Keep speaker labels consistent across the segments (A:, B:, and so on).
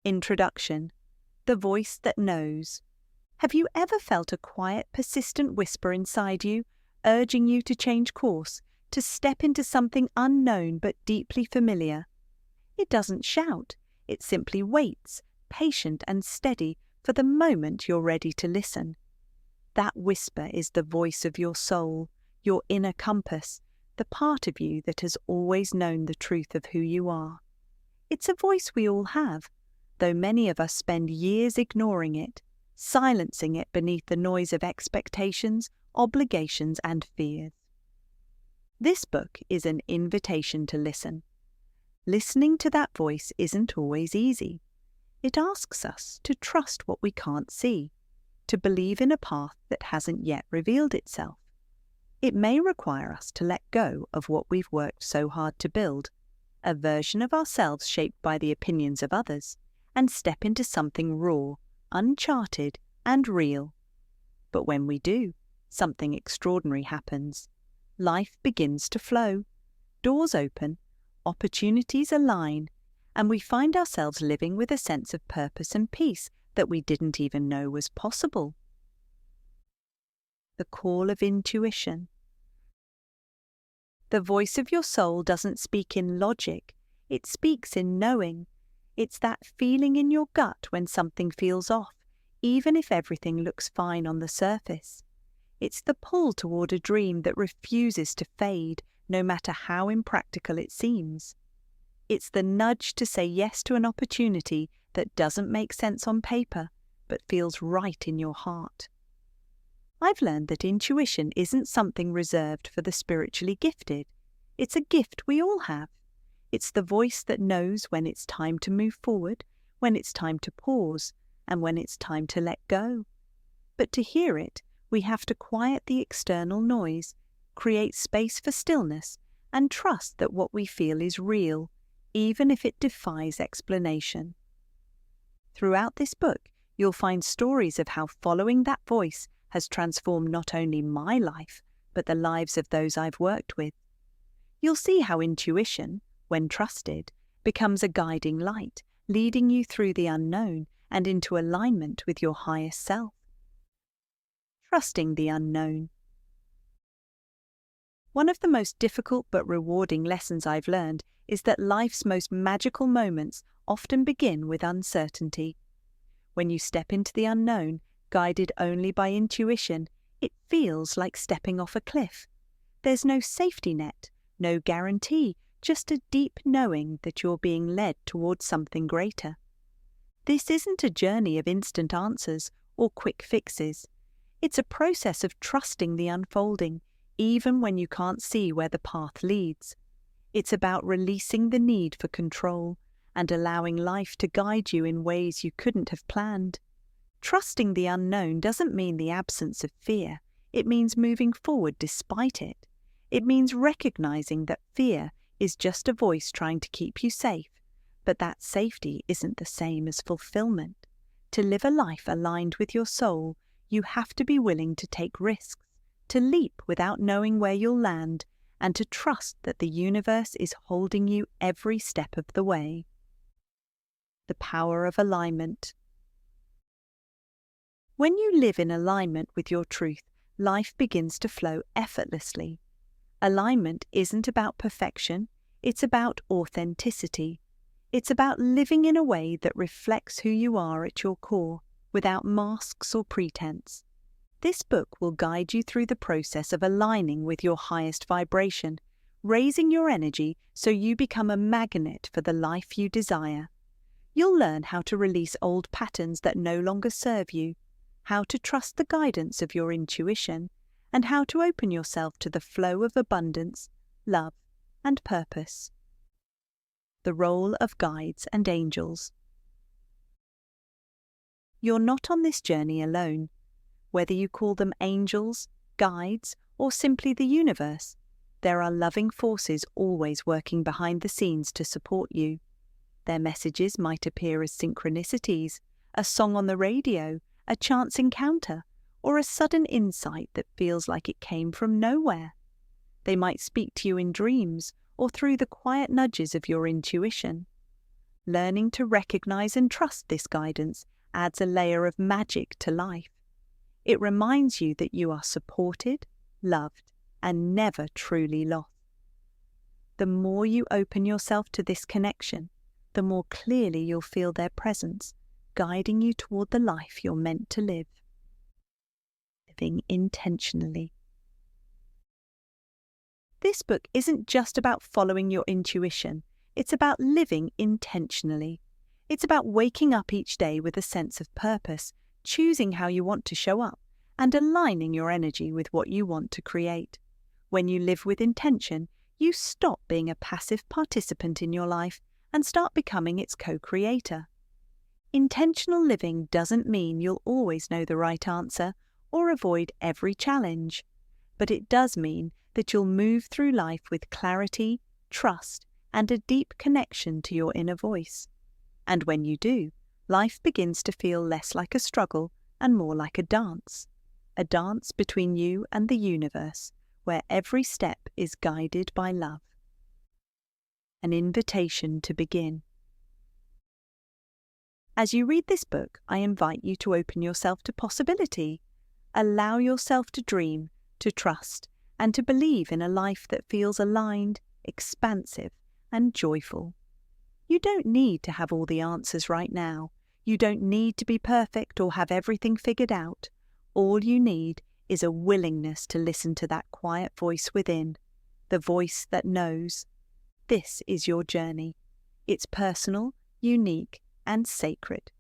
A: Introduction. The voice that knows. Have you ever felt a quiet, persistent whisper inside you, urging you to change course, to step into something unknown but deeply familiar? It doesn't shout, it simply waits, patient and steady, for the moment you're ready to listen. That whisper is the voice of your soul, your inner compass, the part of you that has always known the truth of who you are. It's a voice we all have, though many of us spend years ignoring it, silencing it beneath the noise of expectations, obligations, and fears. This book is an invitation to listen. Listening to that voice isn't always easy. It asks us to trust what we can't see, to believe in a path that hasn't yet revealed itself. It may require us to let go of what we've worked so hard to build, a version of ourselves shaped by the opinions of others, and step into something raw, uncharted, and real. But when we do, something extraordinary happens. Life begins to flow, doors open, opportunities align, and we find ourselves living with a sense of purpose and peace that we didn't even know was possible. The call of intuition. The voice of your soul doesn't speak in logic, it speaks in knowing. It's that feeling in your gut when something feels off, even if everything looks fine on the surface. It's the pull toward a dream that refuses to fade, no matter how impractical it seems. It's the nudge to say yes to an opportunity that doesn't make sense on paper, but feels right in your heart. I've learned that intuition isn't something reserved for the spiritually gifted. It's a gift we all have. It's the voice that knows when it's time to move forward, when it's time to pause, and when it's time to let go. But to hear it, we have to quiet the external noise, create space for stillness, and trust that what we feel is real, even if it defies explanation. Throughout this book, you'll find stories of how following that voice has transformed not only my life, but the lives of those I've worked with. You'll see how intuition, when trusted, becomes a guiding light, leading you through the unknown and into alignment with your highest self. Trusting the unknown. One of the most difficult but rewarding lessons I've learned is that life's most magical moments often begin with uncertainty. When you step into the unknown, guided only by intuition, it feels like stepping off a cliff. There's no safety net, no guarantee, just a deep knowing that you're being led towards something greater. This isn't a journey of instant answers or quick fixes. It's a process of trusting the unfolding, even when you can't see where the path leads. It's about releasing the need for control and allowing life to guide you in ways you couldn't have planned. Trusting the unknown doesn't mean the absence of fear. It means moving forward despite it. It means recognizing that fear is just a voice trying to keep you safe, but that safety isn't the same as fulfillment. To live a life aligned with your soul, you have to be willing to take risks, to leap without knowing where you'll land, and to trust that the universe is holding you every step of the way. The power of alignment. When you live in alignment with your truth, life begins to flow effortlessly. Alignment isn't about perfection, it's about authenticity. It's about living in a way that reflects who you are at your core, without masks or pretense. This book will guide you through the process of aligning with your highest vibration, raising your energy so you become a magnet for the life you desire. You'll learn how to release old patterns that no longer serve you, how to trust the guidance of your intuition, and how to open yourself to the flow of abundance, love, and purpose. The role of guides and angels. You're not on this journey alone. Whether you call them angels, guides, or simply the universe, there are loving forces always working behind the scenes to support you. Their messages might appear as synchronicities, a song on the radio, a chance encounter, or a sudden insight that feels like it came from nowhere. They might speak to you in dreams or through the quiet nudges of your intuition. Learning to recognize and trust this guidance adds a layer of magic to life. It reminds you that you are supported, loved, and never truly lost. The more you open yourself to this connection, the more clearly you'll feel their presence, guiding you toward the life you're meant to live. Living intentionally. This book isn't just about following your intuition, it's about living intentionally. It's about waking up each day with a sense of purpose, choosing how you want to show up, and aligning your energy with what you want to create. When you live with intention, you stop being a passive participant in your life and start becoming its co-creator. Intentional living doesn't mean you'll always know the right answer or avoid every challenge, but it does mean that you'll move through life with clarity, trust, and a deep connection to your inner voice. And when you do, life begins to feel less like a struggle and more like a dance between you and the universe, where every step is guided by love. An invitation to begin. As you read this book, I invite you to open yourself to possibility. Allow yourself to dream, to trust, and to believe in a life that feels aligned, expansive, and joyful. You don't need to have all the answers right now. You don't need to be perfect or have everything figured out. All you need is a willingness to listen to that quiet voice within, the voice that knows. This is your journey. It's personal, unique, and sacred.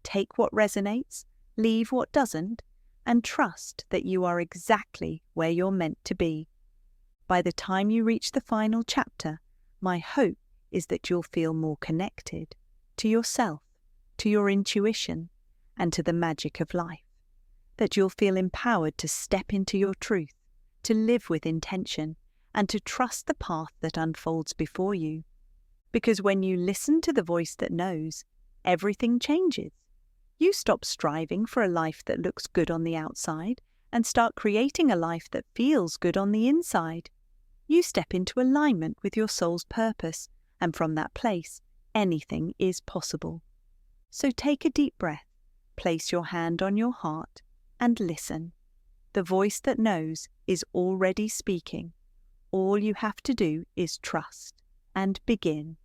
A: Take what resonates, leave what doesn't, and trust that you are exactly where you're meant to be. By the time you reach the final chapter, my hope is that you'll feel more connected to yourself, to your intuition, and to the magic of life. That you'll feel empowered to step into your truth, to live with intention, and to trust the path that unfolds before you. Because when you listen to the voice that knows, everything changes. You stop striving for a life that looks good on the outside and start creating a life that feels good on the inside. You step into alignment with your soul's purpose, and from that place, anything is possible. So take a deep breath, place your hand on your heart, and listen. The voice that knows is already speaking. All you have to do is trust and begin.